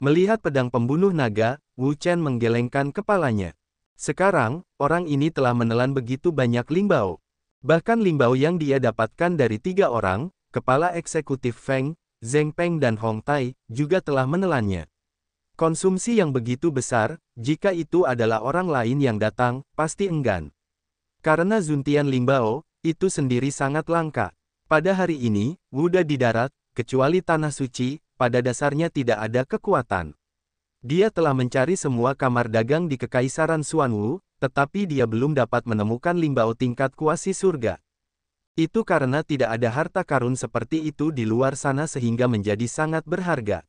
Melihat pedang pembunuh naga, Wu Chen menggelengkan kepalanya. Sekarang, orang ini telah menelan begitu banyak Lingbao. Bahkan Lingbao yang dia dapatkan dari 3 orang, kepala eksekutif Feng, Zheng Peng dan Hong Tai, juga telah menelannya. Konsumsi yang begitu besar, jika itu adalah orang lain yang datang, pasti enggan. Karena Zuntian Lingbao, itu sendiri sangat langka. Pada hari ini, Wuda di darat, kecuali Tanah Suci, pada dasarnya tidak ada kekuatan. Dia telah mencari semua kamar dagang di Kekaisaran Xuanwu, tetapi dia belum dapat menemukan Lingbao tingkat kuasi surga. Itu karena tidak ada harta karun seperti itu di luar sana sehingga menjadi sangat berharga.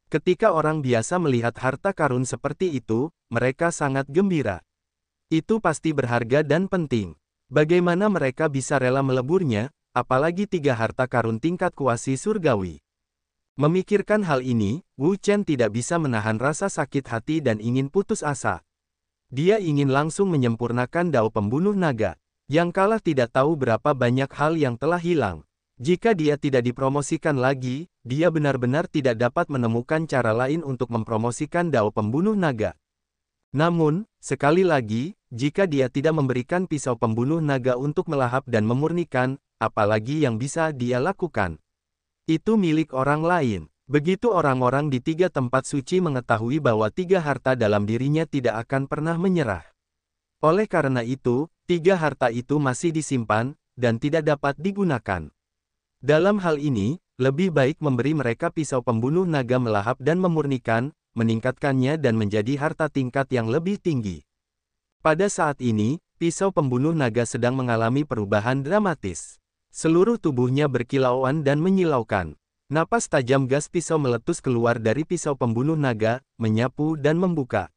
Ketika orang biasa melihat harta karun seperti itu, mereka sangat gembira. Itu pasti berharga dan penting. Bagaimana mereka bisa rela meleburnya, apalagi 3 harta karun tingkat kuasi surgawi. Memikirkan hal ini, Wu Chen tidak bisa menahan rasa sakit hati dan ingin putus asa. Dia ingin langsung menyempurnakan dao pembunuh naga. Yang kalah tidak tahu berapa banyak hal yang telah hilang. Jika dia tidak dipromosikan lagi, dia benar-benar tidak dapat menemukan cara lain untuk mempromosikan dao pembunuh naga. Namun, sekali lagi, jika dia tidak memberikan pisau pembunuh naga untuk melahap dan memurnikan, apalagi yang bisa dia lakukan? Itu milik orang lain. Begitu orang-orang di 3 tempat suci mengetahui bahwa 3 harta dalam dirinya tidak akan pernah menyerah. Oleh karena itu, 3 harta itu masih disimpan, dan tidak dapat digunakan. Dalam hal ini, lebih baik memberi mereka pisau pembunuh naga melahap dan memurnikan, meningkatkannya dan menjadi harta tingkat yang lebih tinggi. Pada saat ini, pisau pembunuh naga sedang mengalami perubahan dramatis. Seluruh tubuhnya berkilauan dan menyilaukan. Napas tajam gas pisau meletus keluar dari pisau pembunuh naga, menyapu dan membuka.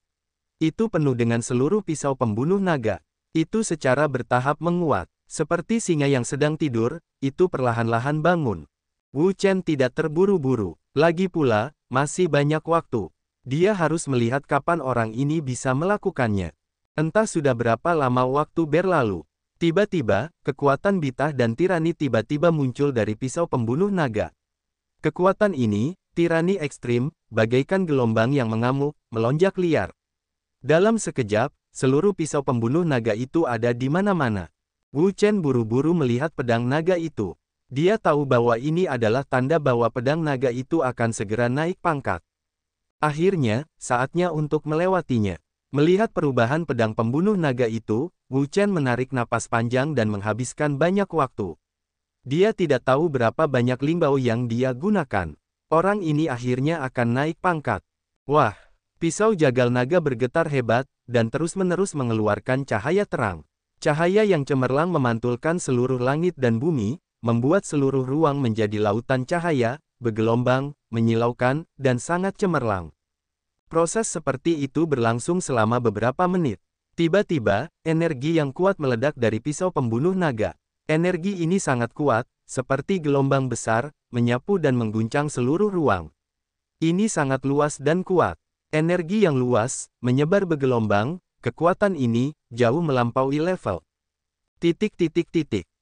Itu penuh dengan seluruh pisau pembunuh naga. Itu secara bertahap menguat. Seperti singa yang sedang tidur, itu perlahan-lahan bangun. Wu Chen tidak terburu-buru. Lagi pula, masih banyak waktu. Dia harus melihat kapan orang ini bisa melakukannya. Entah sudah berapa lama waktu berlalu. Tiba-tiba, kekuatan bitah dan tirani tiba-tiba muncul dari pisau pembunuh naga. Kekuatan ini, tirani ekstrim, bagaikan gelombang yang mengamuk, melonjak liar. Dalam sekejap, seluruh pisau pembunuh naga itu ada di mana-mana. Wu Chen buru-buru melihat pedang naga itu. Dia tahu bahwa ini adalah tanda bahwa pedang naga itu akan segera naik pangkat. Akhirnya, saatnya untuk melewatinya. Melihat perubahan pedang pembunuh naga itu, Wu Chen menarik napas panjang dan menghabiskan banyak waktu. Dia tidak tahu berapa banyak Lingbao yang dia gunakan. Orang ini akhirnya akan naik pangkat. Wah! Pisau jagal naga bergetar hebat, dan terus-menerus mengeluarkan cahaya terang. Cahaya yang cemerlang memantulkan seluruh langit dan bumi, membuat seluruh ruang menjadi lautan cahaya, bergelombang, menyilaukan, dan sangat cemerlang. Proses seperti itu berlangsung selama beberapa menit. Tiba-tiba, energi yang kuat meledak dari pisau pembunuh naga. Energi ini sangat kuat, seperti gelombang besar, menyapu dan mengguncang seluruh ruang. Ini sangat luas dan kuat. Energi yang luas, menyebar bergelombang, kekuatan ini, jauh melampaui level.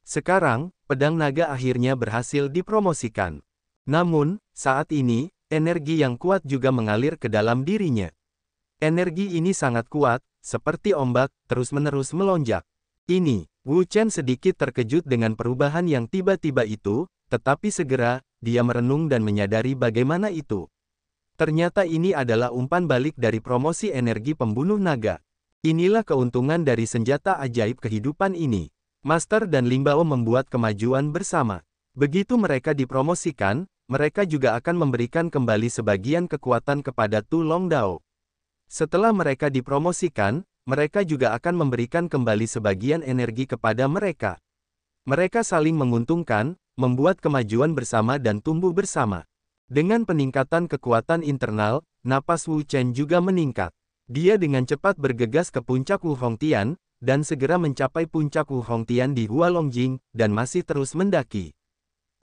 Sekarang, pedang naga akhirnya berhasil dipromosikan. Namun, saat ini, energi yang kuat juga mengalir ke dalam dirinya. Energi ini sangat kuat, seperti ombak, terus-menerus melonjak. Ini, Wu Chen sedikit terkejut dengan perubahan yang tiba-tiba itu, tetapi segera, dia merenung dan menyadari bagaimana itu. Ternyata ini adalah umpan balik dari promosi energi pembunuh naga. Inilah keuntungan dari senjata ajaib kehidupan ini. Master dan Lingbao membuat kemajuan bersama. Begitu mereka dipromosikan, mereka juga akan memberikan kembali sebagian kekuatan kepada Tu Long Dao. Setelah mereka dipromosikan, mereka juga akan memberikan kembali sebagian energi kepada mereka. Mereka saling menguntungkan, membuat kemajuan bersama dan tumbuh bersama. Dengan peningkatan kekuatan internal, napas Wu Chen juga meningkat. Dia dengan cepat bergegas ke puncak Wu Hongtian, dan segera mencapai puncak Wu Hongtian di Hualongjing, dan masih terus mendaki.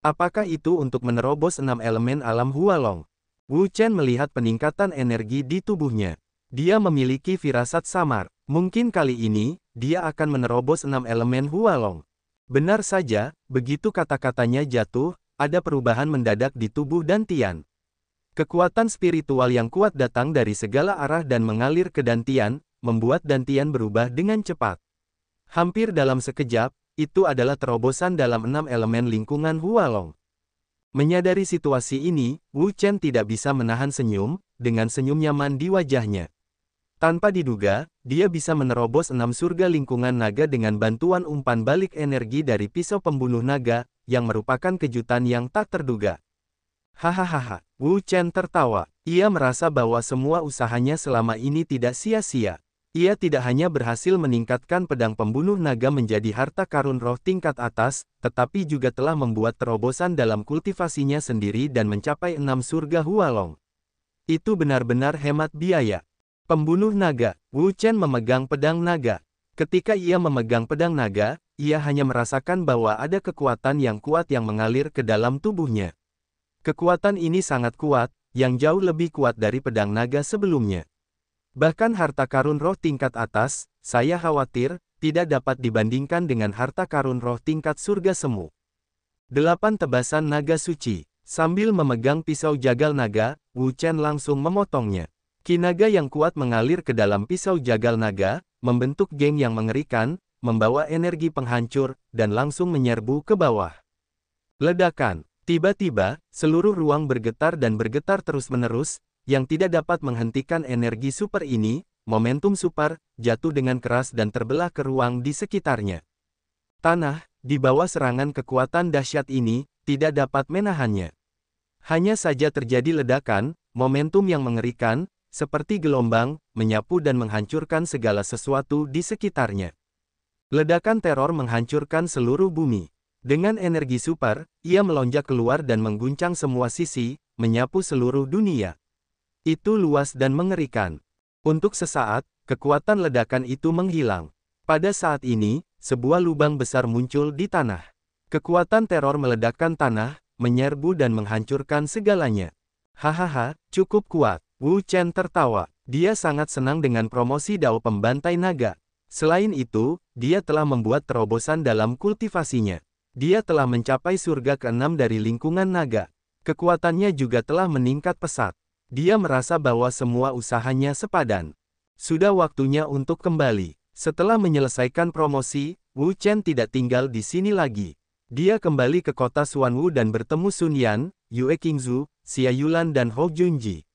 Apakah itu untuk menerobos 6 elemen alam Hualong? Wu Chen melihat peningkatan energi di tubuhnya. Dia memiliki firasat samar. Mungkin kali ini, dia akan menerobos 6 elemen Hualong. Benar saja, begitu kata-katanya jatuh, ada perubahan mendadak di tubuh Dantian. Kekuatan spiritual yang kuat datang dari segala arah dan mengalir ke Dantian, membuat Dantian berubah dengan cepat. Hampir dalam sekejap, itu adalah terobosan dalam 6 elemen lingkungan Hualong. Menyadari situasi ini, Wu Chen tidak bisa menahan senyum, dengan senyum nyaman di wajahnya. Tanpa diduga, dia bisa menerobos 6 surga lingkungan naga dengan bantuan umpan balik energi dari pisau pembunuh naga, yang merupakan kejutan yang tak terduga. Hahaha, Wu Chen tertawa. Ia merasa bahwa semua usahanya selama ini tidak sia-sia. Ia tidak hanya berhasil meningkatkan pedang pembunuh naga menjadi harta karun roh tingkat atas, tetapi juga telah membuat terobosan dalam kultivasinya sendiri dan mencapai 6 surga Hualong. Itu benar-benar hemat biaya. Pembunuh naga, Wu Chen memegang pedang naga. Ketika ia memegang pedang naga, ia hanya merasakan bahwa ada kekuatan yang kuat yang mengalir ke dalam tubuhnya. Kekuatan ini sangat kuat, yang jauh lebih kuat dari pedang naga sebelumnya. Bahkan harta karun roh tingkat atas, saya khawatir, tidak dapat dibandingkan dengan harta karun roh tingkat surga semu. 8 tebasan naga suci. Sambil memegang pisau jagal naga, Wu Chen langsung memotongnya. Ki naga yang kuat mengalir ke dalam pisau jagal naga, membentuk geng yang mengerikan, membawa energi penghancur, dan langsung menyerbu ke bawah. Ledakan. Tiba-tiba, seluruh ruang bergetar dan bergetar terus-menerus, yang tidak dapat menghentikan energi super ini, momentum super, jatuh dengan keras dan terbelah ke ruang di sekitarnya. Tanah, di bawah serangan kekuatan dahsyat ini, tidak dapat menahannya. Hanya saja terjadi ledakan, momentum yang mengerikan, seperti gelombang, menyapu dan menghancurkan segala sesuatu di sekitarnya. Ledakan teror menghancurkan seluruh bumi. Dengan energi super, ia melonjak keluar dan mengguncang semua sisi, menyapu seluruh dunia. Itu luas dan mengerikan. Untuk sesaat, kekuatan ledakan itu menghilang. Pada saat ini, sebuah lubang besar muncul di tanah. Kekuatan teror meledakkan tanah, menyerbu dan menghancurkan segalanya. Hahaha, cukup kuat. Wu Chen tertawa. Dia sangat senang dengan promosi Dao Pembantai Naga. Selain itu, dia telah membuat terobosan dalam kultivasinya. Dia telah mencapai surga ke-6 dari lingkungan naga. Kekuatannya juga telah meningkat pesat. Dia merasa bahwa semua usahanya sepadan. Sudah waktunya untuk kembali. Setelah menyelesaikan promosi, Wu Chen tidak tinggal di sini lagi. Dia kembali ke kota Xuanwu dan bertemu Sun Yan, Yue Qingzu, Xia Yulan dan Hou Junji.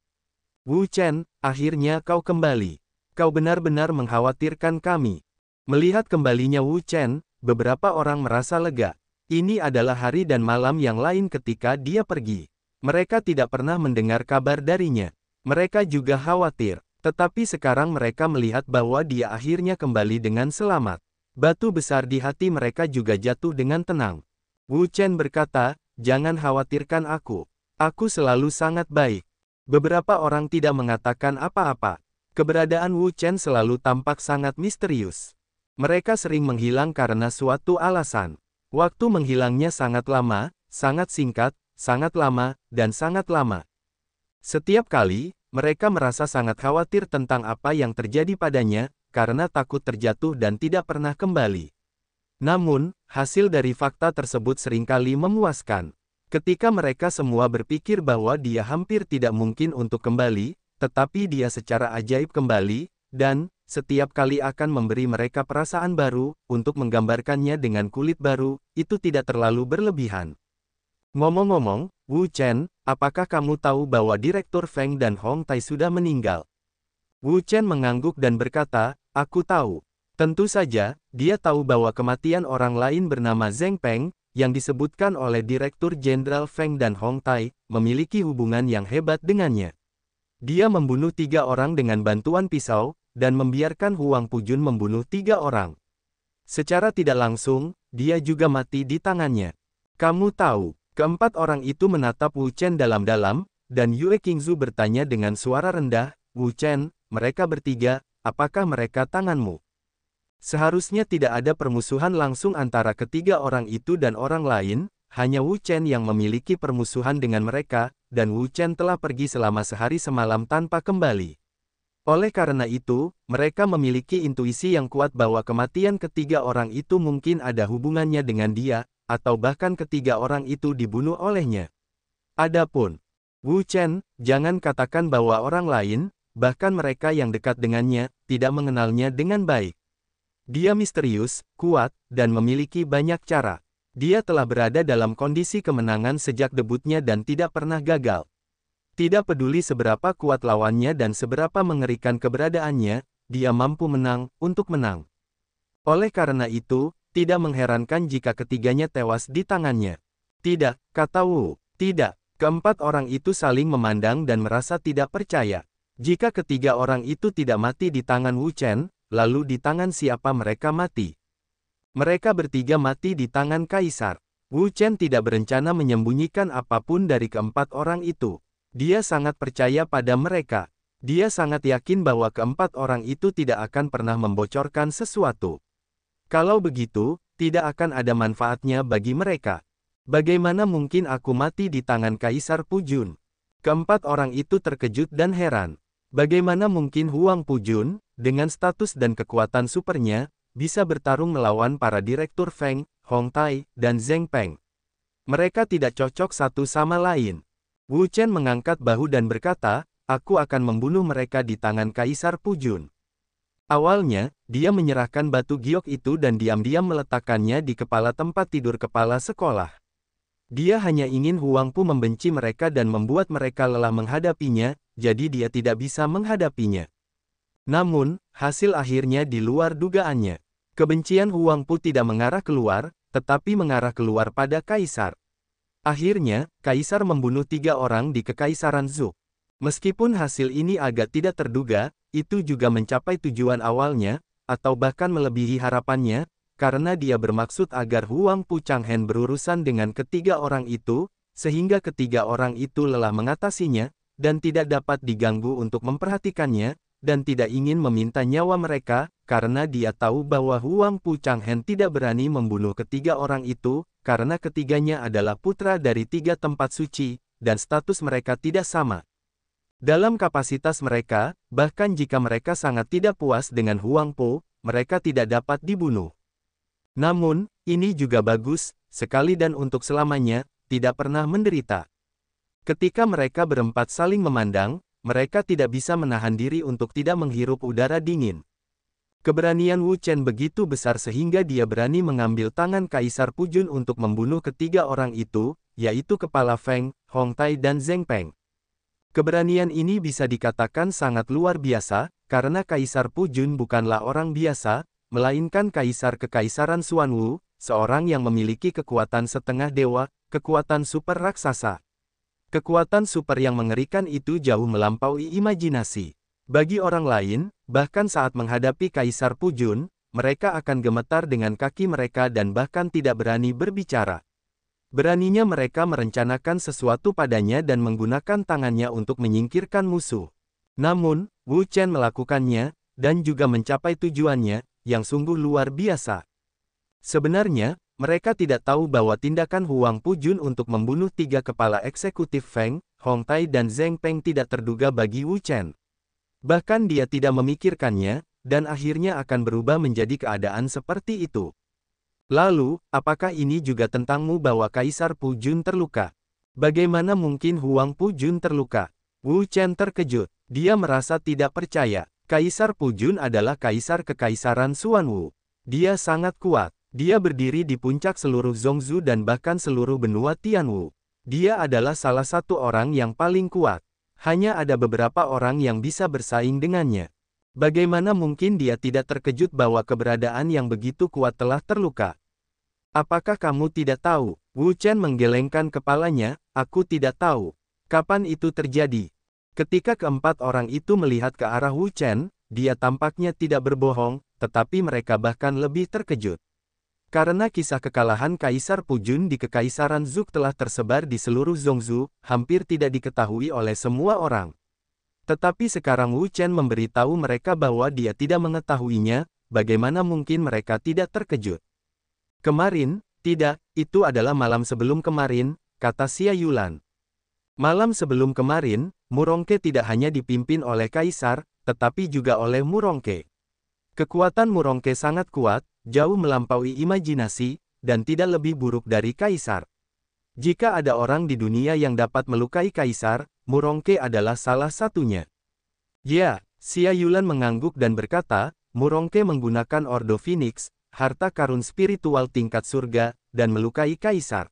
Wu Chen, akhirnya kau kembali. Kau benar-benar mengkhawatirkan kami. Melihat kembalinya Wu Chen, beberapa orang merasa lega. Ini adalah hari dan malam yang lain ketika dia pergi. Mereka tidak pernah mendengar kabar darinya. Mereka juga khawatir. Tetapi sekarang mereka melihat bahwa dia akhirnya kembali dengan selamat. Batu besar di hati mereka juga jatuh dengan tenang. Wu Chen berkata, jangan khawatirkan aku. Aku selalu sangat baik. Beberapa orang tidak mengatakan apa-apa. Keberadaan Wu Chen selalu tampak sangat misterius. Mereka sering menghilang karena suatu alasan. Waktu menghilangnya sangat lama, sangat singkat, sangat lama, dan sangat lama. Setiap kali, mereka merasa sangat khawatir tentang apa yang terjadi padanya, karena takut terjatuh dan tidak pernah kembali. Namun, hasil dari fakta tersebut seringkali memuaskan. Ketika mereka semua berpikir bahwa dia hampir tidak mungkin untuk kembali, tetapi dia secara ajaib kembali, dan setiap kali akan memberi mereka perasaan baru, untuk menggambarkannya dengan kulit baru, itu tidak terlalu berlebihan. Ngomong-ngomong, Wu Chen, apakah kamu tahu bahwa Direktur Feng dan Hong Tai sudah meninggal? Wu Chen mengangguk dan berkata, aku tahu. Tentu saja, dia tahu bahwa kematian orang lain bernama Zheng Peng, yang disebutkan oleh Direktur Jenderal Feng dan Hong Tai, memiliki hubungan yang hebat dengannya. Dia membunuh 3 orang dengan bantuan pisau, dan membiarkan Huang Pujun membunuh 3 orang. Secara tidak langsung, dia juga mati di tangannya. Kamu tahu, keempat orang itu menatap Wu Chen dalam-dalam, dan Yue Qingzu bertanya dengan suara rendah, Wu Chen, mereka bertiga, apakah mereka tanganmu? Seharusnya tidak ada permusuhan langsung antara ketiga orang itu dan orang lain, hanya Wu Chen yang memiliki permusuhan dengan mereka, dan Wu Chen telah pergi selama sehari semalam tanpa kembali. Oleh karena itu, mereka memiliki intuisi yang kuat bahwa kematian ketiga orang itu mungkin ada hubungannya dengan dia, atau bahkan ketiga orang itu dibunuh olehnya. Adapun Wu Chen, jangan katakan bahwa orang lain, bahkan mereka yang dekat dengannya, tidak mengenalnya dengan baik. Dia misterius, kuat, dan memiliki banyak cara. Dia telah berada dalam kondisi kemenangan sejak debutnya dan tidak pernah gagal. Tidak peduli seberapa kuat lawannya dan seberapa mengerikan keberadaannya, dia mampu menang, untuk menang. Oleh karena itu, tidak mengherankan jika ketiganya tewas di tangannya. Tidak, kata Wu. Tidak. Keempat orang itu saling memandang dan merasa tidak percaya. Jika ketiga orang itu tidak mati di tangan Wu Chen, lalu di tangan siapa mereka mati? Mereka bertiga mati di tangan Kaisar. Wu Chen tidak berencana menyembunyikan apapun dari keempat orang itu. Dia sangat percaya pada mereka. Dia sangat yakin bahwa keempat orang itu tidak akan pernah membocorkan sesuatu. Kalau begitu, tidak akan ada manfaatnya bagi mereka. Bagaimana mungkin aku mati di tangan Kaisar Pujun? Keempat orang itu terkejut dan heran. Bagaimana mungkin Huang Pujun, dengan status dan kekuatan supernya, bisa bertarung melawan para direktur Feng, Hong Tai, dan Zheng Peng? Mereka tidak cocok satu sama lain. Wu Chen mengangkat bahu dan berkata, aku akan membunuh mereka di tangan Kaisar Pujun. Awalnya, dia menyerahkan batu giok itu dan diam-diam meletakkannya di kepala tempat tidur kepala sekolah. Dia hanya ingin Huang Pu membenci mereka dan membuat mereka lelah menghadapinya, jadi dia tidak bisa menghadapinya. Namun, hasil akhirnya di luar dugaannya. Kebencian Huang Pu tidak mengarah keluar, tetapi mengarah keluar pada Kaisar. Akhirnya, Kaisar membunuh 3 orang di Kekaisaran Zhou. Meskipun hasil ini agak tidak terduga, itu juga mencapai tujuan awalnya, atau bahkan melebihi harapannya, karena dia bermaksud agar Huang Pu Changhen berurusan dengan ketiga orang itu, sehingga ketiga orang itu lelah mengatasinya, dan tidak dapat diganggu untuk memperhatikannya, dan tidak ingin meminta nyawa mereka, karena dia tahu bahwa Huang Pu Changhen tidak berani membunuh ketiga orang itu, karena ketiganya adalah putra dari 3 tempat suci, dan status mereka tidak sama. Dalam kapasitas mereka, bahkan jika mereka sangat tidak puas dengan Huang Pu, mereka tidak dapat dibunuh. Namun, ini juga bagus, sekali dan untuk selamanya, tidak pernah menderita. Ketika mereka berempat saling memandang, mereka tidak bisa menahan diri untuk tidak menghirup udara dingin. Keberanian Wu Chen begitu besar sehingga dia berani mengambil tangan Kaisar Pujun untuk membunuh ketiga orang itu, yaitu kepala Feng, Hong Tai dan Zheng Peng. Keberanian ini bisa dikatakan sangat luar biasa, karena Kaisar Pujun bukanlah orang biasa, melainkan Kaisar Kekaisaran Xuanwu, seorang yang memiliki kekuatan setengah dewa, kekuatan super raksasa. Kekuatan super yang mengerikan itu jauh melampaui imajinasi. Bagi orang lain, bahkan saat menghadapi Kaisar Pujun, mereka akan gemetar dengan kaki mereka dan bahkan tidak berani berbicara. Beraninya mereka merencanakan sesuatu padanya dan menggunakan tangannya untuk menyingkirkan musuh. Namun, Wu Chen melakukannya, dan juga mencapai tujuannya, yang sungguh luar biasa. Sebenarnya, mereka tidak tahu bahwa tindakan Huang Pujun untuk membunuh 3 kepala eksekutif Feng, Hong Tai dan Zheng Peng tidak terduga bagi Wu Chen. Bahkan dia tidak memikirkannya, dan akhirnya akan berubah menjadi keadaan seperti itu. Lalu, apakah ini juga tentangmu bahwa Kaisar Pujun terluka? Bagaimana mungkin Huang Pujun terluka? Wu Chen terkejut. Dia merasa tidak percaya. Kaisar Pujun adalah Kaisar Kekaisaran Xuanwu. Dia sangat kuat. Dia berdiri di puncak seluruh Zhongzhou dan bahkan seluruh benua Tianwu. Dia adalah salah satu orang yang paling kuat. Hanya ada beberapa orang yang bisa bersaing dengannya. Bagaimana mungkin dia tidak terkejut bahwa keberadaan yang begitu kuat telah terluka? Apakah kamu tidak tahu? Wu Chen menggelengkan kepalanya, aku tidak tahu. Kapan itu terjadi? Ketika keempat orang itu melihat ke arah Wu Chen, dia tampaknya tidak berbohong, tetapi mereka bahkan lebih terkejut. Karena kisah kekalahan Kaisar Pujun di Kekaisaran Zhou telah tersebar di seluruh Zhongzhou, hampir tidak diketahui oleh semua orang. Tetapi sekarang Wu Chen memberitahu mereka bahwa dia tidak mengetahuinya, bagaimana mungkin mereka tidak terkejut. Kemarin, tidak, itu adalah malam sebelum kemarin, kata Xia Yulan. Malam sebelum kemarin, Murongke tidak hanya dipimpin oleh Kaisar, tetapi juga oleh Murongke. Kekuatan Murongke sangat kuat, jauh melampaui imajinasi, dan tidak lebih buruk dari Kaisar. Jika ada orang di dunia yang dapat melukai Kaisar, Murongke adalah salah satunya. Ya, Xia Yulan mengangguk dan berkata, Murongke menggunakan Ordo Phoenix, harta karun spiritual tingkat surga, dan melukai kaisar.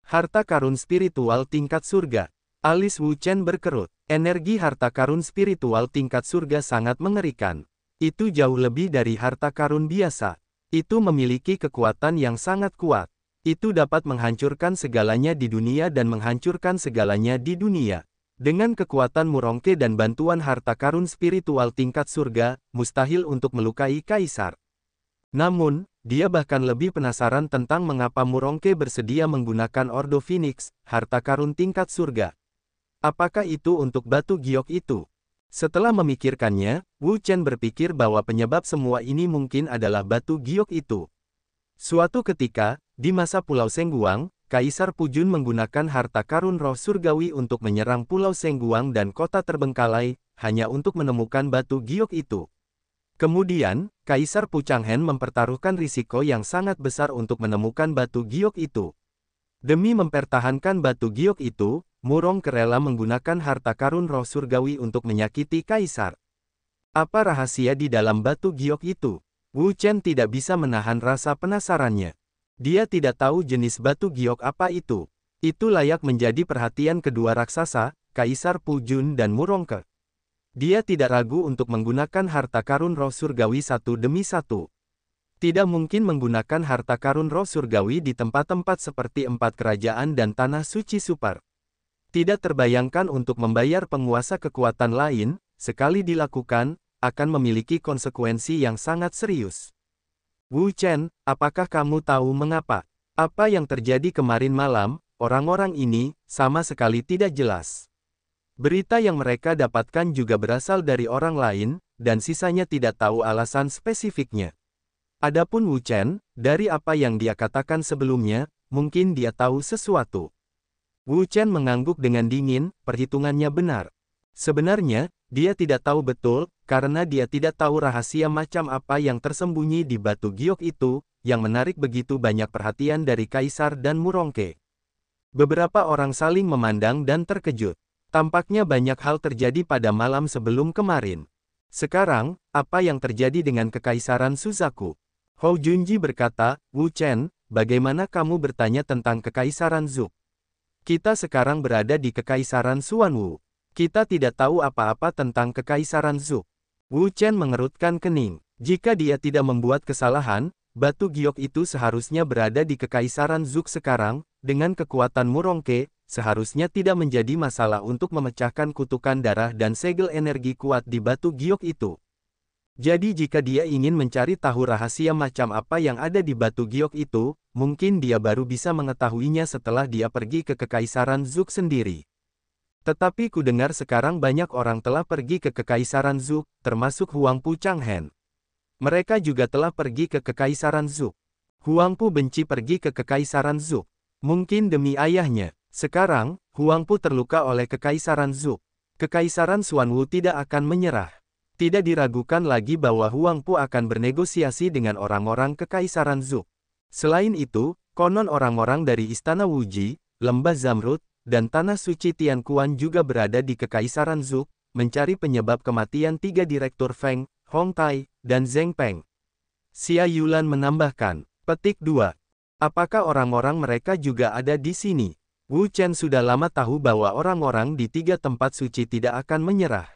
Harta karun spiritual tingkat surga. Alis Wu Chen berkerut. Energi harta karun spiritual tingkat surga sangat mengerikan. Itu jauh lebih dari harta karun biasa. Itu memiliki kekuatan yang sangat kuat. Itu dapat menghancurkan segalanya di dunia dan menghancurkan segalanya di dunia. Dengan kekuatan Murongke dan bantuan harta karun spiritual tingkat surga, mustahil untuk melukai kaisar. Namun, dia bahkan lebih penasaran tentang mengapa Murongke bersedia menggunakan Ordo Phoenix, harta karun tingkat surga. Apakah itu untuk batu giok itu? Setelah memikirkannya, Wu Chen berpikir bahwa penyebab semua ini mungkin adalah batu giok itu. Suatu ketika, di masa Pulau Sengguang, Kaisar Pujun menggunakan harta karun roh surgawi untuk menyerang Pulau Sengguang dan kota terbengkalai, hanya untuk menemukan batu giok itu. Kemudian, Kaisar Pu Changhen mempertaruhkan risiko yang sangat besar untuk menemukan batu giok itu. Demi mempertahankan batu giok itu, Murongke rela menggunakan harta karun roh surgawi untuk menyakiti Kaisar. Apa rahasia di dalam batu giok itu? Wu Chen tidak bisa menahan rasa penasarannya. Dia tidak tahu jenis batu giok apa itu. Itu layak menjadi perhatian kedua raksasa, Kaisar Pujun dan Murongke. Dia tidak ragu untuk menggunakan harta karun roh surgawi satu demi satu. Tidak mungkin menggunakan harta karun roh surgawi di tempat-tempat seperti empat kerajaan dan tanah suci super. Tidak terbayangkan untuk membayar penguasa kekuatan lain, sekali dilakukan, akan memiliki konsekuensi yang sangat serius. Wu Chen, apakah kamu tahu mengapa? Apa yang terjadi kemarin malam, orang-orang ini, sama sekali tidak jelas. Berita yang mereka dapatkan juga berasal dari orang lain, dan sisanya tidak tahu alasan spesifiknya. Adapun Wu Chen, dari apa yang dia katakan sebelumnya, mungkin dia tahu sesuatu. Wu Chen mengangguk dengan dingin, perhitungannya benar. Sebenarnya, dia tidak tahu betul, karena dia tidak tahu rahasia macam apa yang tersembunyi di batu giok itu, yang menarik begitu banyak perhatian dari Kaisar dan Murongke. Beberapa orang saling memandang dan terkejut. Tampaknya banyak hal terjadi pada malam sebelum kemarin. Sekarang, apa yang terjadi dengan Kekaisaran Suzaku? Hou Junji berkata, Wu Chen, bagaimana kamu bertanya tentang Kekaisaran Zuk? Kita sekarang berada di Kekaisaran Xuanwu. Kita tidak tahu apa-apa tentang Kekaisaran Zuk. Wu Chen mengerutkan kening. Jika dia tidak membuat kesalahan, batu giok itu seharusnya berada di Kekaisaran Zuk sekarang, dengan kekuatan Murongke, seharusnya tidak menjadi masalah untuk memecahkan kutukan darah dan segel energi kuat di batu giok itu. Jadi jika dia ingin mencari tahu rahasia macam apa yang ada di batu giok itu, mungkin dia baru bisa mengetahuinya setelah dia pergi ke Kekaisaran Zuk sendiri. Tetapi ku dengar sekarang banyak orang telah pergi ke Kekaisaran Zuk, termasuk Huang Pu Changhen. Mereka juga telah pergi ke Kekaisaran Zuk. Huang Pu benci pergi ke Kekaisaran Zuk. Mungkin demi ayahnya. Sekarang, Huang Pu terluka oleh Kekaisaran Zuk. Kekaisaran Xuanwu tidak akan menyerah. Tidak diragukan lagi bahwa Huang Pu akan bernegosiasi dengan orang-orang Kekaisaran Zuk. Selain itu, konon orang-orang dari Istana Wuji, Lembah Zamrud, dan Tanah Suci Tianquan juga berada di Kekaisaran Zuk, mencari penyebab kematian tiga direktur Feng, Hong Tai, dan Zheng Peng. Xia Yulan menambahkan, petik 2. Apakah orang-orang mereka juga ada di sini? Wu Chen sudah lama tahu bahwa orang-orang di tiga tempat suci tidak akan menyerah.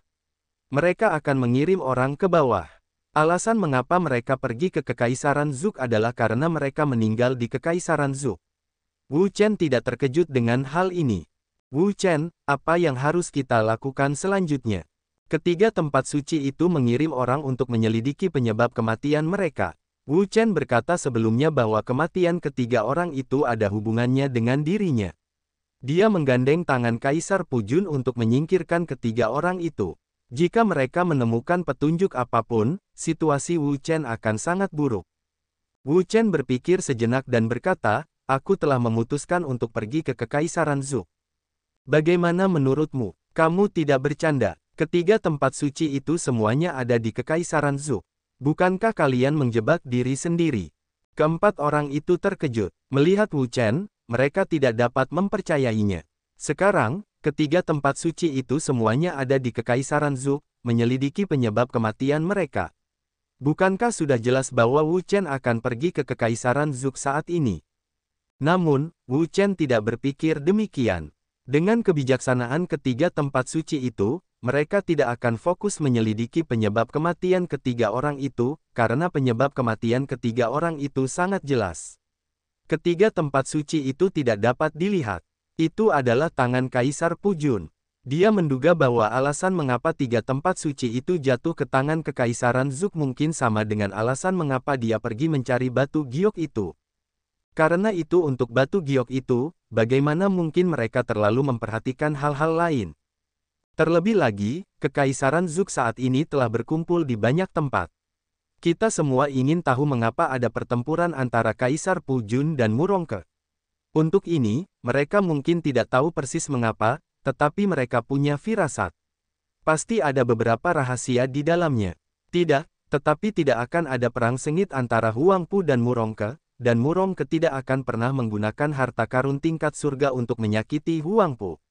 Mereka akan mengirim orang ke bawah. Alasan mengapa mereka pergi ke Kekaisaran Zuk adalah karena mereka meninggal di Kekaisaran Zuk. Wu Chen tidak terkejut dengan hal ini. Wu Chen, apa yang harus kita lakukan selanjutnya? Ketiga tempat suci itu mengirim orang untuk menyelidiki penyebab kematian mereka. Wu Chen berkata sebelumnya bahwa kematian ketiga orang itu ada hubungannya dengan dirinya. Dia menggandeng tangan Kaisar Pujun untuk menyingkirkan ketiga orang itu. Jika mereka menemukan petunjuk apapun, situasi Wu Chen akan sangat buruk. Wu Chen berpikir sejenak dan berkata, aku telah memutuskan untuk pergi ke Kekaisaran Zuk. Bagaimana menurutmu? Kamu tidak bercanda. Ketiga tempat suci itu semuanya ada di Kekaisaran Zuk. Bukankah kalian menjebak diri sendiri? Keempat orang itu terkejut. Melihat Wu Chen, mereka tidak dapat mempercayainya. Sekarang, Ketiga tempat suci itu semuanya ada di Kekaisaran Zhou, menyelidiki penyebab kematian mereka. Bukankah sudah jelas bahwa Wu Chen akan pergi ke Kekaisaran Zhou saat ini? Namun, Wu Chen tidak berpikir demikian. Dengan kebijaksanaan ketiga tempat suci itu, mereka tidak akan fokus menyelidiki penyebab kematian ketiga orang itu, karena penyebab kematian ketiga orang itu sangat jelas. Ketiga tempat suci itu tidak dapat dilihat. Itu adalah tangan Kaisar Pujun. Dia menduga bahwa alasan mengapa tiga tempat suci itu jatuh ke tangan Kekaisaran Zhou mungkin sama dengan alasan mengapa dia pergi mencari batu giok itu. Karena itu untuk batu giok itu, bagaimana mungkin mereka terlalu memperhatikan hal-hal lain? Terlebih lagi, Kekaisaran Zhou saat ini telah berkumpul di banyak tempat. Kita semua ingin tahu mengapa ada pertempuran antara Kaisar Pujun dan Murongke. Untuk ini, mereka mungkin tidak tahu persis mengapa, tetapi mereka punya firasat. Pasti ada beberapa rahasia di dalamnya. Tidak, tetapi tidak akan ada perang sengit antara Huangpu dan Murongke, dan Murongke tidak akan pernah menggunakan harta karun tingkat surga untuk menyakiti Huangpu.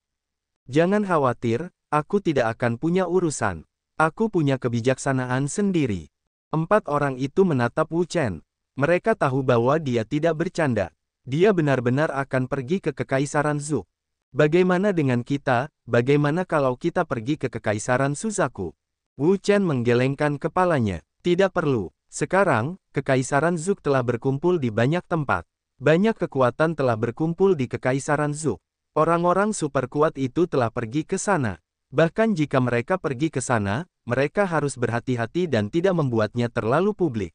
Jangan khawatir, aku tidak akan punya urusan. Aku punya kebijaksanaan sendiri. Empat orang itu menatap Wu Chen. Mereka tahu bahwa dia tidak bercanda. Dia benar-benar akan pergi ke Kekaisaran Zhou. Bagaimana dengan kita, bagaimana kalau kita pergi ke Kekaisaran Suzaku? Wu Chen menggelengkan kepalanya. Tidak perlu. Sekarang, Kekaisaran Zhou telah berkumpul di banyak tempat. Banyak kekuatan telah berkumpul di Kekaisaran Zhou. Orang-orang super kuat itu telah pergi ke sana. Bahkan jika mereka pergi ke sana, mereka harus berhati-hati dan tidak membuatnya terlalu publik.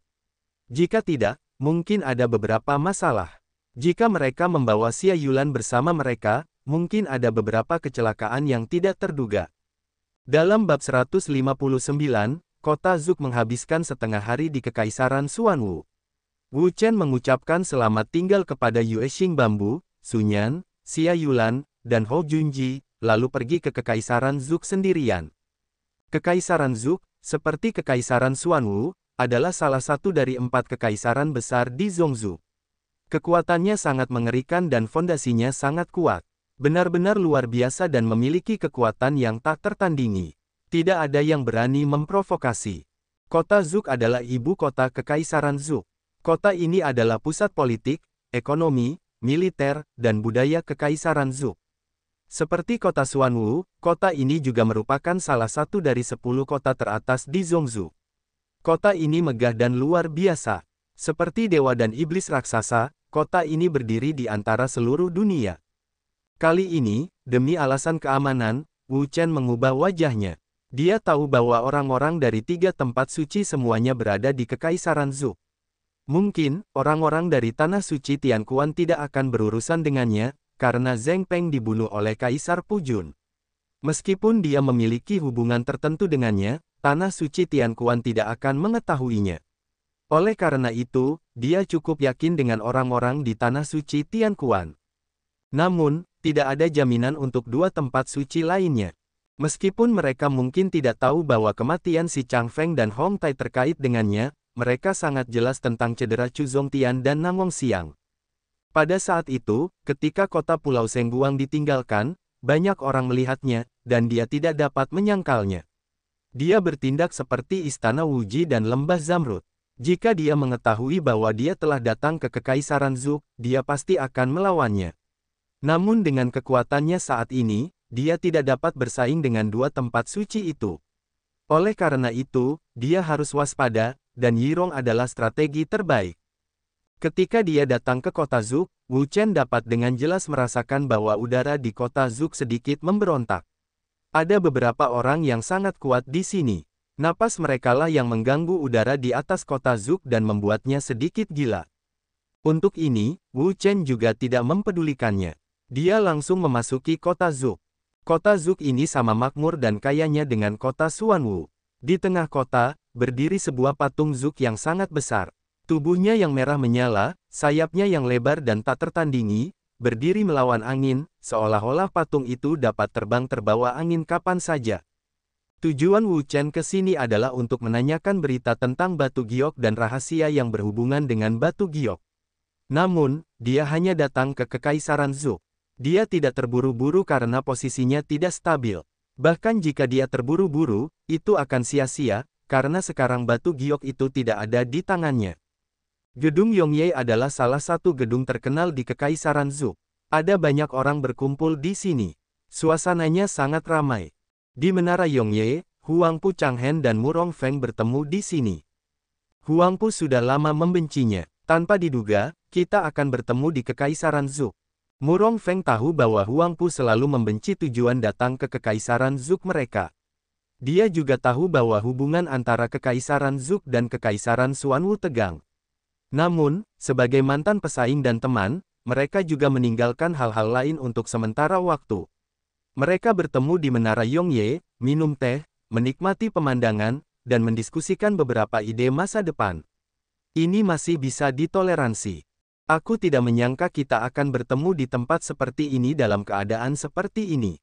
Jika tidak, mungkin ada beberapa masalah. Jika mereka membawa Xia Yulan bersama mereka, mungkin ada beberapa kecelakaan yang tidak terduga. Dalam bab 159, kota Zhou menghabiskan setengah hari di Kekaisaran Xuanwu. Wu Chen mengucapkan selamat tinggal kepada Yue Xing Bambu, Sunyan, Xia Yulan, dan Hou Junji, lalu pergi ke Kekaisaran Zhou sendirian. Kekaisaran Zhou, seperti Kekaisaran Xuanwu, adalah salah satu dari 4 kekaisaran besar di Zhongzhou. Kekuatannya sangat mengerikan dan fondasinya sangat kuat. Benar-benar luar biasa dan memiliki kekuatan yang tak tertandingi. Tidak ada yang berani memprovokasi. Kota Zhou adalah ibu kota Kekaisaran Zhou. Kota ini adalah pusat politik, ekonomi, militer, dan budaya Kekaisaran Zhou. Seperti kota Xuanwu, kota ini juga merupakan salah satu dari 10 kota teratas di Zhongzhou. Kota ini megah dan luar biasa. Seperti dewa dan iblis raksasa, kota ini berdiri di antara seluruh dunia. Kali ini, demi alasan keamanan, Wu Chen mengubah wajahnya. Dia tahu bahwa orang-orang dari 3 tempat suci semuanya berada di Kekaisaran Zhou. Mungkin, orang-orang dari Tanah Suci Tianquan tidak akan berurusan dengannya, karena Zheng Peng dibunuh oleh Kaisar Pujun. Meskipun dia memiliki hubungan tertentu dengannya, Tanah Suci Tianquan tidak akan mengetahuinya. Oleh karena itu, dia cukup yakin dengan orang-orang di Tanah Suci Tianquan. Namun, tidak ada jaminan untuk 2 tempat suci lainnya. Meskipun mereka mungkin tidak tahu bahwa kematian si Chang Feng dan Hong Tai terkait dengannya, mereka sangat jelas tentang cedera Chu Zongtian dan Nangong Xiang. Pada saat itu, ketika kota Pulau Sengguang ditinggalkan, banyak orang melihatnya, dan dia tidak dapat menyangkalnya. Dia bertindak seperti Istana Wuji dan Lembah Zamrud. Jika dia mengetahui bahwa dia telah datang ke Kekaisaran Zhou, dia pasti akan melawannya. Namun dengan kekuatannya saat ini, dia tidak dapat bersaing dengan 2 tempat suci itu. Oleh karena itu, dia harus waspada, dan Yirong adalah strategi terbaik. Ketika dia datang ke kota Zhou, Wu Chen dapat dengan jelas merasakan bahwa udara di kota Zhou sedikit memberontak. Ada beberapa orang yang sangat kuat di sini. Napas merekalah yang mengganggu udara di atas kota Zhou dan membuatnya sedikit gila. Untuk ini, Wu Chen juga tidak mempedulikannya. Dia langsung memasuki kota Zhou. Kota Zhou ini sama makmur dan kayanya dengan kota Xuanwu. Di tengah kota, berdiri sebuah patung Zhou yang sangat besar. Tubuhnya yang merah menyala, sayapnya yang lebar dan tak tertandingi, berdiri melawan angin, seolah-olah patung itu dapat terbang terbawa angin kapan saja. Tujuan Wu Chen ke sini adalah untuk menanyakan berita tentang batu giok dan rahasia yang berhubungan dengan batu giok. Namun, dia hanya datang ke Kekaisaran Zhou. Dia tidak terburu-buru karena posisinya tidak stabil. Bahkan jika dia terburu-buru, itu akan sia-sia, karena sekarang batu giok itu tidak ada di tangannya. Gedung Yongye adalah salah satu gedung terkenal di Kekaisaran Zhou. Ada banyak orang berkumpul di sini. Suasananya sangat ramai. Di Menara Yongye, Huangpu Changhen dan Murong Feng bertemu di sini. Huangpu sudah lama membencinya. Tanpa diduga, kita akan bertemu di Kekaisaran Zhou. Murong Feng tahu bahwa Huangpu selalu membenci tujuan datang ke Kekaisaran Zhou mereka. Dia juga tahu bahwa hubungan antara Kekaisaran Zhou dan Kekaisaran Xuanwu tegang. Namun, sebagai mantan pesaing dan teman, mereka juga meninggalkan hal-hal lain untuk sementara waktu. Mereka bertemu di Menara Yongye, minum teh, menikmati pemandangan, dan mendiskusikan beberapa ide masa depan. Ini masih bisa ditoleransi. Aku tidak menyangka kita akan bertemu di tempat seperti ini dalam keadaan seperti ini.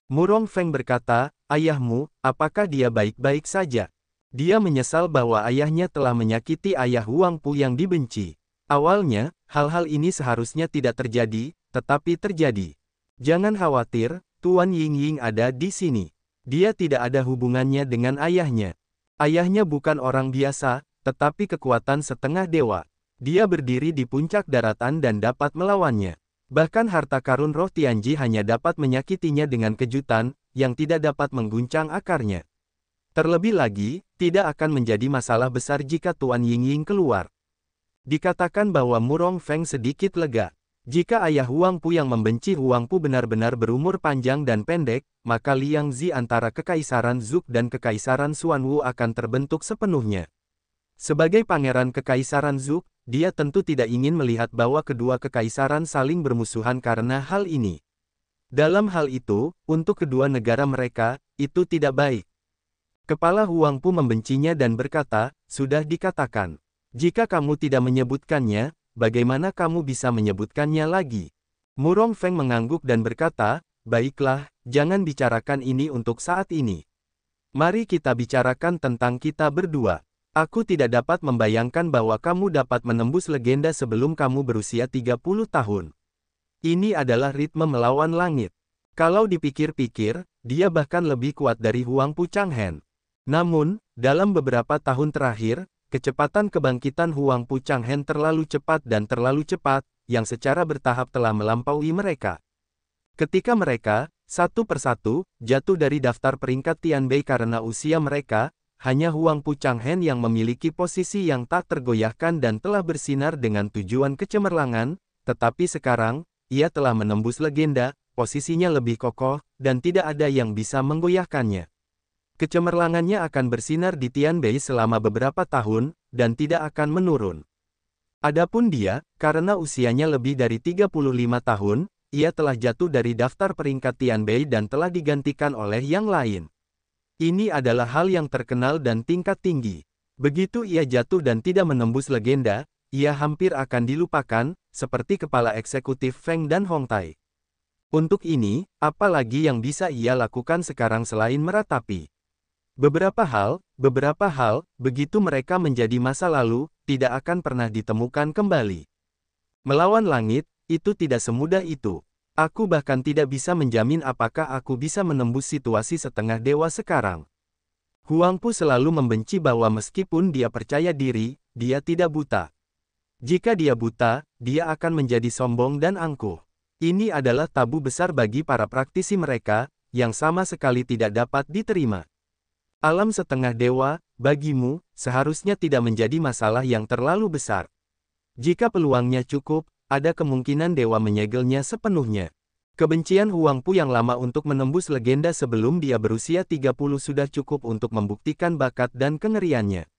Murong Feng berkata, ayahmu, apakah dia baik-baik saja? Dia menyesal bahwa ayahnya telah menyakiti ayah Huangpu yang dibenci. Awalnya, hal-hal ini seharusnya tidak terjadi, tetapi terjadi. Jangan khawatir, Tuan Yingying ada di sini. Dia tidak ada hubungannya dengan ayahnya. Ayahnya bukan orang biasa, tetapi kekuatan setengah dewa. Dia berdiri di puncak daratan dan dapat melawannya. Bahkan harta karun roh Tianji hanya dapat menyakitinya dengan kejutan, yang tidak dapat mengguncang akarnya. Terlebih lagi, tidak akan menjadi masalah besar jika Tuan Yingying keluar. Dikatakan bahwa Murong Feng sedikit lega. Jika ayah Huangpu yang membenci Huangpu benar-benar berumur panjang dan pendek, maka Liang Zi antara Kekaisaran Zhou dan Kekaisaran Xuanwu akan terbentuk sepenuhnya. Sebagai pangeran Kekaisaran Zhou, dia tentu tidak ingin melihat bahwa kedua kekaisaran saling bermusuhan karena hal ini. Dalam hal itu, untuk kedua negara mereka, itu tidak baik. Kepala Huangpu membencinya dan berkata, sudah dikatakan. Jika kamu tidak menyebutkannya, bagaimana kamu bisa menyebutkannya lagi? Murong Feng mengangguk dan berkata, baiklah, jangan bicarakan ini untuk saat ini. Mari kita bicarakan tentang kita berdua. Aku tidak dapat membayangkan bahwa kamu dapat menembus legenda sebelum kamu berusia 30 tahun. Ini adalah ritme melawan langit. Kalau dipikir-pikir, dia bahkan lebih kuat dari Huangpu Changhen. Namun, dalam beberapa tahun terakhir, kecepatan kebangkitan Huangpu Changhen terlalu cepat dan terlalu cepat, yang secara bertahap telah melampaui mereka. Ketika mereka, satu persatu, jatuh dari daftar peringkat Tianbei karena usia mereka, hanya Huangpu Changhen yang memiliki posisi yang tak tergoyahkan dan telah bersinar dengan tujuan kecemerlangan, tetapi sekarang, ia telah menembus legenda, posisinya lebih kokoh, dan tidak ada yang bisa menggoyahkannya. Kecemerlangannya akan bersinar di Tianbei selama beberapa tahun, dan tidak akan menurun. Adapun dia, karena usianya lebih dari 35 tahun, ia telah jatuh dari daftar peringkat Tianbei dan telah digantikan oleh yang lain. Ini adalah hal yang terkenal dan tingkat tinggi. Begitu ia jatuh dan tidak menembus legenda, ia hampir akan dilupakan, seperti kepala eksekutif Feng dan Hong Tai. Untuk ini, apa lagi yang bisa ia lakukan sekarang selain meratapi? Beberapa hal, begitu mereka menjadi masa lalu, tidak akan pernah ditemukan kembali. Melawan langit, itu tidak semudah itu. Aku bahkan tidak bisa menjamin apakah aku bisa menembus situasi setengah dewa sekarang. Huangpu selalu membenci bahwa meskipun dia percaya diri, dia tidak buta. Jika dia buta, dia akan menjadi sombong dan angkuh. Ini adalah tabu besar bagi para praktisi mereka, yang sama sekali tidak dapat diterima. Alam setengah dewa, bagimu, seharusnya tidak menjadi masalah yang terlalu besar. Jika peluangnya cukup, ada kemungkinan dewa menyegelnya sepenuhnya. Kebencian Huangpu yang lama untuk menembus legenda sebelum dia berusia 30 sudah cukup untuk membuktikan bakat dan kengeriannya.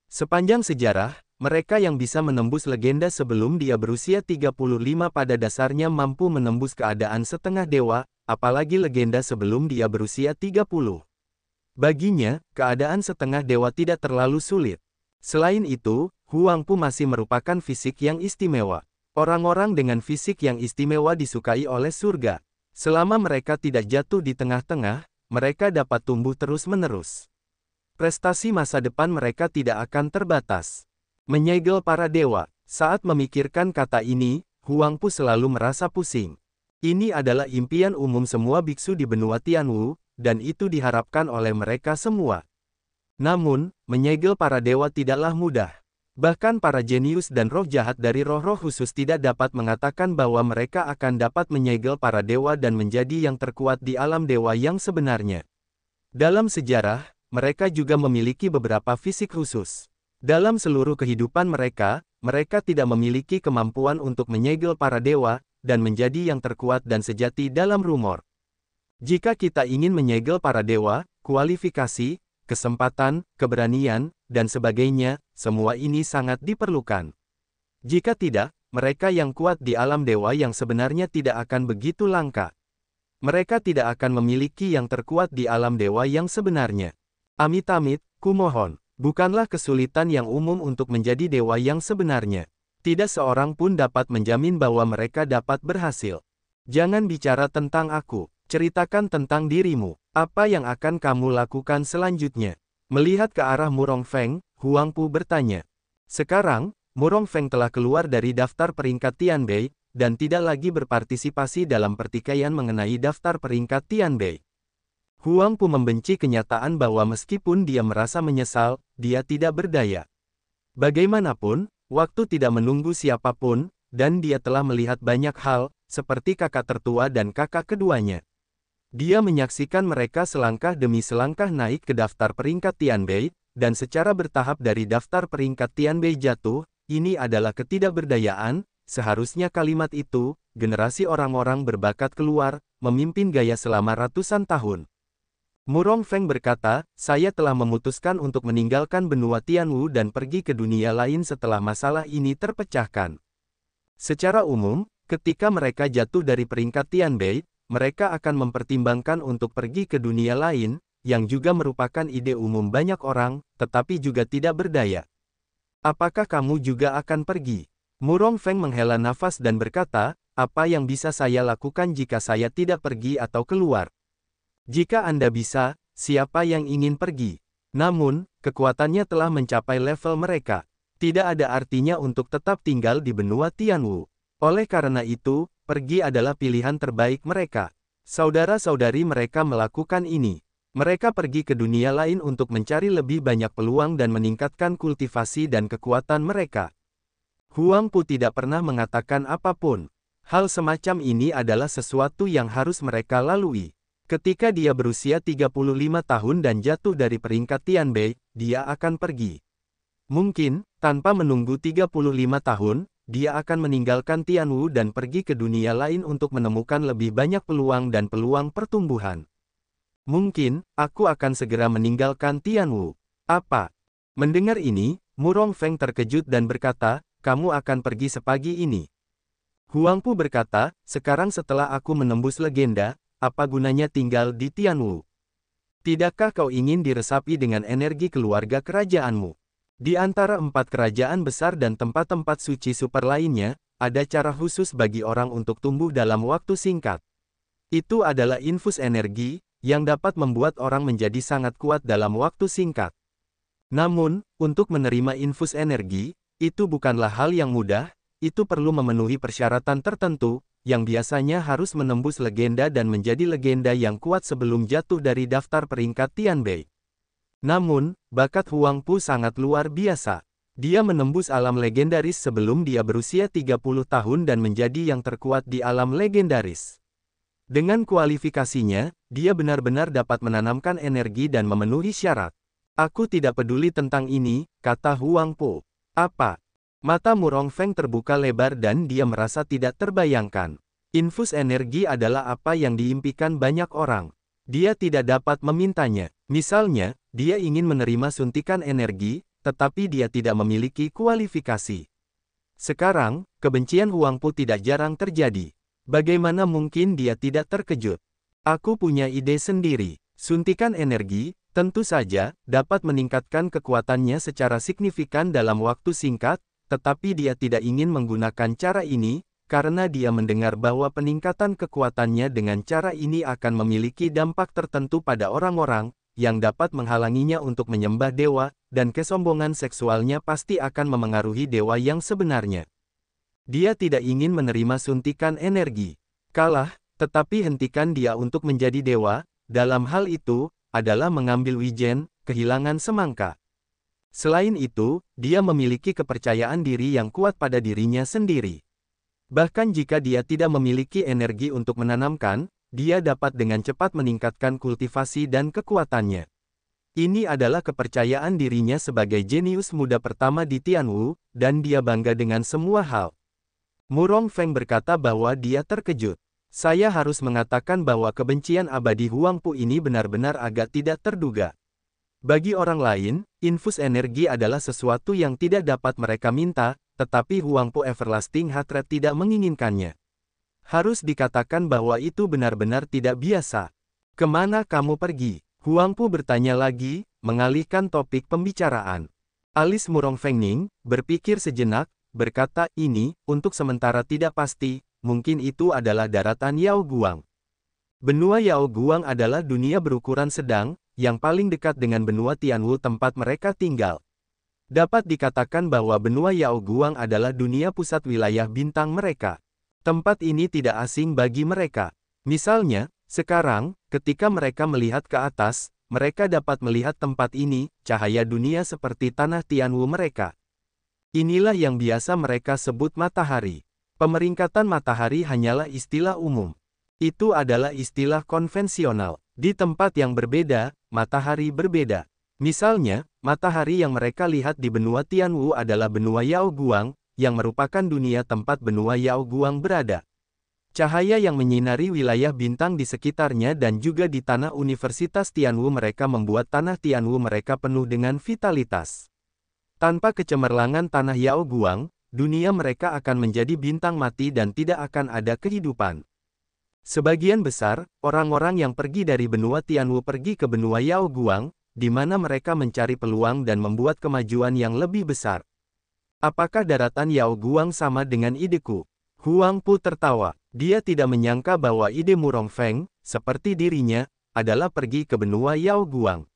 Sepanjang sejarah, mereka yang bisa menembus legenda sebelum dia berusia 35 pada dasarnya mampu menembus keadaan setengah dewa, apalagi legenda sebelum dia berusia 30. Baginya, keadaan setengah dewa tidak terlalu sulit. Selain itu, Huangpu masih merupakan fisik yang istimewa. Orang-orang dengan fisik yang istimewa disukai oleh surga. Selama mereka tidak jatuh di tengah-tengah, mereka dapat tumbuh terus-menerus. Prestasi masa depan mereka tidak akan terbatas. Menyegel para dewa. Saat memikirkan kata ini, Huangpu selalu merasa pusing. Ini adalah impian umum semua biksu di benua Tianwu, dan itu diharapkan oleh mereka semua. Namun, menyegel para dewa tidaklah mudah. Bahkan para jenius dan roh jahat dari roh-roh khusus tidak dapat mengatakan bahwa mereka akan dapat menyegel para dewa dan menjadi yang terkuat di alam dewa yang sebenarnya. Dalam sejarah, mereka juga memiliki beberapa fisik khusus. Dalam seluruh kehidupan mereka, mereka tidak memiliki kemampuan untuk menyegel para dewa, dan menjadi yang terkuat dan sejati dalam rumor. Jika kita ingin menyegel para dewa, kualifikasi, kesempatan, keberanian, dan sebagainya, semua ini sangat diperlukan. Jika tidak, mereka yang kuat di alam dewa yang sebenarnya tidak akan begitu langka. Mereka tidak akan memiliki yang terkuat di alam dewa yang sebenarnya. Amit-amit, kumohon, bukanlah kesulitan yang umum untuk menjadi dewa yang sebenarnya. Tidak seorang pun dapat menjamin bahwa mereka dapat berhasil. Jangan bicara tentang aku, ceritakan tentang dirimu. Apa yang akan kamu lakukan selanjutnya? Melihat ke arah Murong Feng, Huang Pu bertanya. Sekarang, Murong Feng telah keluar dari daftar peringkat Tianbei, dan tidak lagi berpartisipasi dalam pertikaian mengenai daftar peringkat Tianbei. Huang Pu membenci kenyataan bahwa meskipun dia merasa menyesal, dia tidak berdaya. Bagaimanapun, waktu tidak menunggu siapapun, dan dia telah melihat banyak hal, seperti kakak tertua dan kakak keduanya. Dia menyaksikan mereka selangkah demi selangkah naik ke daftar peringkat Tianbei, dan secara bertahap dari daftar peringkat Tianbei jatuh. Ini adalah ketidakberdayaan. Seharusnya kalimat itu, generasi orang-orang berbakat keluar, memimpin gaya selama ratusan tahun. Murong Feng berkata, saya telah memutuskan untuk meninggalkan benua Tianwu dan pergi ke dunia lain setelah masalah ini terpecahkan. Secara umum, ketika mereka jatuh dari peringkat Tianbei, mereka akan mempertimbangkan untuk pergi ke dunia lain, yang juga merupakan ide umum banyak orang, tetapi juga tidak berdaya. Apakah kamu juga akan pergi? Murong Feng menghela nafas dan berkata, apa yang bisa saya lakukan jika saya tidak pergi atau keluar? Jika Anda bisa, siapa yang ingin pergi? Namun, kekuatannya telah mencapai level mereka. Tidak ada artinya untuk tetap tinggal di benua Tianwu. Oleh karena itu, pergi adalah pilihan terbaik mereka. Saudara-saudari mereka melakukan ini. Mereka pergi ke dunia lain untuk mencari lebih banyak peluang dan meningkatkan kultivasi dan kekuatan mereka. Huang Pu tidak pernah mengatakan apapun. Hal semacam ini adalah sesuatu yang harus mereka lalui. Ketika dia berusia 35 tahun dan jatuh dari peringkat Tianbei, dia akan pergi. Mungkin, tanpa menunggu 35 tahun, dia akan meninggalkan Tianwu dan pergi ke dunia lain untuk menemukan lebih banyak peluang dan peluang pertumbuhan. Mungkin, aku akan segera meninggalkan Tianwu. Apa? Mendengar ini, Murong Feng terkejut dan berkata, kamu akan pergi sepagi ini. Huang Pu berkata, sekarang setelah aku menembus legenda, apa gunanya tinggal di Tianwu? Tidakkah kau ingin diresapi dengan energi keluarga kerajaanmu? Di antara 4 kerajaan besar dan tempat-tempat suci super lainnya, ada cara khusus bagi orang untuk tumbuh dalam waktu singkat. Itu adalah infus energi, yang dapat membuat orang menjadi sangat kuat dalam waktu singkat. Namun, untuk menerima infus energi, itu bukanlah hal yang mudah, itu perlu memenuhi persyaratan tertentu, yang biasanya harus menembus legenda dan menjadi legenda yang kuat sebelum jatuh dari daftar peringkat Tianbei. Namun, bakat Huang Pu sangat luar biasa. Dia menembus alam legendaris sebelum dia berusia 30 tahun dan menjadi yang terkuat di alam legendaris. Dengan kualifikasinya, dia benar-benar dapat menanamkan energi dan memenuhi syarat. Aku tidak peduli tentang ini, kata Huang Pu. Apa? Mata Murong Feng terbuka lebar dan dia merasa tidak terbayangkan. Infus energi adalah apa yang diimpikan banyak orang. Dia tidak dapat memintanya. Misalnya, dia ingin menerima suntikan energi, tetapi dia tidak memiliki kualifikasi. Sekarang, kebencian Huang Pu tidak jarang terjadi. Bagaimana mungkin dia tidak terkejut? Aku punya ide sendiri. Suntikan energi, tentu saja, dapat meningkatkan kekuatannya secara signifikan dalam waktu singkat, tetapi dia tidak ingin menggunakan cara ini, karena dia mendengar bahwa peningkatan kekuatannya dengan cara ini akan memiliki dampak tertentu pada orang-orang, yang dapat menghalanginya untuk menyembah dewa, dan kesombongan seksualnya pasti akan memengaruhi dewa yang sebenarnya. Dia tidak ingin menerima suntikan energi. Kalah, tetapi hentikan dia untuk menjadi dewa, dalam hal itu, adalah mengambil wijen, kehilangan semangka. Selain itu, dia memiliki kepercayaan diri yang kuat pada dirinya sendiri. Bahkan jika dia tidak memiliki energi untuk menanamkan, dia dapat dengan cepat meningkatkan kultivasi dan kekuatannya. Ini adalah kepercayaan dirinya sebagai jenius muda pertama di Tianwu, dan dia bangga dengan semua hal. Mu Rongfeng berkata bahwa dia terkejut. Saya harus mengatakan bahwa kebencian abadi Huangpu ini benar-benar agak tidak terduga. Bagi orang lain, infus energi adalah sesuatu yang tidak dapat mereka minta, tetapi Huangpu Everlasting Heart Rate tidak menginginkannya. Harus dikatakan bahwa itu benar-benar tidak biasa. Kemana kamu pergi? Huangpu bertanya lagi, mengalihkan topik pembicaraan. Alis Mu Rongfeng berpikir sejenak, berkata, ini, untuk sementara tidak pasti, mungkin itu adalah daratan Yao Guang. Benua Yao Guang adalah dunia berukuran sedang, yang paling dekat dengan benua Tianwu tempat mereka tinggal. Dapat dikatakan bahwa benua Yao Guang adalah dunia pusat wilayah bintang mereka. Tempat ini tidak asing bagi mereka. Misalnya, sekarang, ketika mereka melihat ke atas, mereka dapat melihat tempat ini, cahaya dunia seperti tanah Tianwu mereka. Inilah yang biasa mereka sebut matahari. Pemeringkatan matahari hanyalah istilah umum. Itu adalah istilah konvensional. Di tempat yang berbeda, matahari berbeda. Misalnya, matahari yang mereka lihat di benua Tianwu adalah benua Yao Guang, yang merupakan dunia tempat benua Yao Guang berada. Cahaya yang menyinari wilayah bintang di sekitarnya dan juga di tanah Universitas Tianwu mereka membuat tanah Tianwu mereka penuh dengan vitalitas. Tanpa kecemerlangan tanah Yao Guang, dunia mereka akan menjadi bintang mati dan tidak akan ada kehidupan. Sebagian besar, orang-orang yang pergi dari benua Tianwu pergi ke benua Yao Guang, di mana mereka mencari peluang dan membuat kemajuan yang lebih besar. Apakah daratan Yao Guang sama dengan ideku? Huangpu tertawa. Dia tidak menyangka bahwa ide Mu Rongfeng, seperti dirinya, adalah pergi ke benua Yao Guang.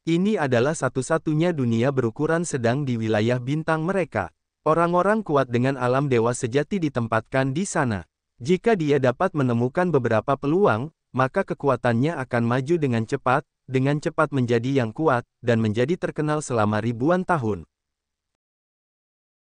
Ini adalah satu-satunya dunia berukuran sedang di wilayah bintang mereka. Orang-orang kuat dengan alam dewa sejati ditempatkan di sana. Jika dia dapat menemukan beberapa peluang, maka kekuatannya akan maju dengan cepat menjadi yang kuat, dan menjadi terkenal selama ribuan tahun.